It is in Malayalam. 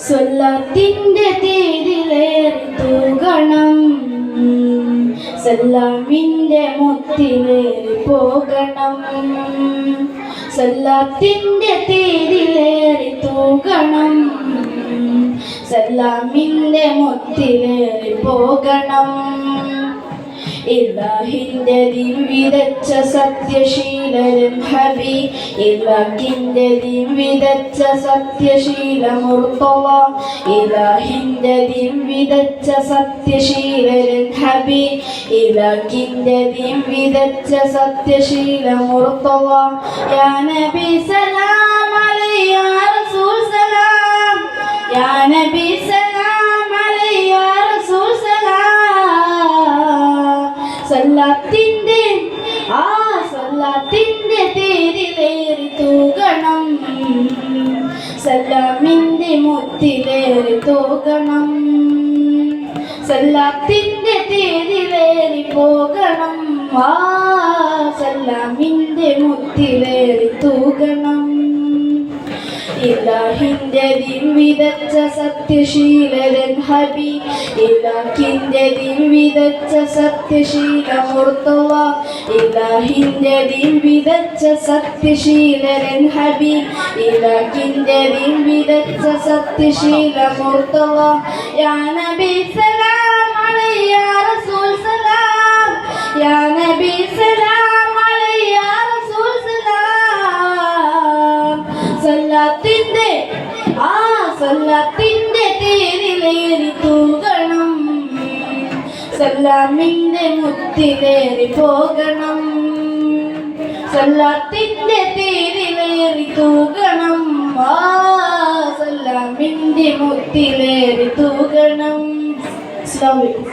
സ്വലാത്തിന്റെ തേരിലേറി തൂകണം, സലാമിന്റെ മുത്തിലേറി പോകണം. സലാത്തിന്റെ തേരിലേറി തൂകണം, സലാമിന്റെ മുത്തിലേറി പോകണം. ഇലാഹിന്റെ വിതച്ച സത്യശീലൻ ഹബി, ഇലാഹിന്റെ വിതച്ച സത്യശീല മുർത്തള, ഇലാഹിന്റെ വിതച്ച സത്യശീലൻ ഹബി, ഇലാഹിന്റെ വിതച്ച സത്യശീല മുർത്തള. യാ നബി സലാം അലൈഹി യാ റസൂൽ സലാം, യാ നബി സലാം അലൈഹി യാ റസൂൽ സലാം. സലാത്തിന്റെ സലാത്തിന്റെ തേരിലേറി തൂകണം, സലാമിന്റെ മുത്തിലേറി തൂകണം. സലാത്തിന്റെ തേരിലേറി പോകണം, സലാമിന്റെ മുത്തിലേറി തൂകണം. ഇലാഹിന്റെ വിതച്ച സത്യശീലൻ ഹബി, ഇലാഹിന്റെ വിതച്ച സത്യശീല മുർത്തള, ഇലാഹിന്റെ വിതച്ച സത്യശീലൻ ഹബി, ഇലാഹിന്റെ വിതച്ച സത്യശീല മുർത്തള. യാ നബി സലാം അലൈഹി യാ റസൂൽ സലാം, യാ നബി സലാം അലൈഹി യാ റസൂൽ സലാം. സലാത്തിന്റെ സലാത്തിന്റെ തേരിലേറി തൂകണം, സലാമിന്റെ മുത്തിലേറി പോകണം. സലാത്തിന്റെ തേരിലേറി തൂകണം, സലാമിന്റെ മുത്തിലേറി തൂകണം. അസ്സലാമു അലൈക്കും.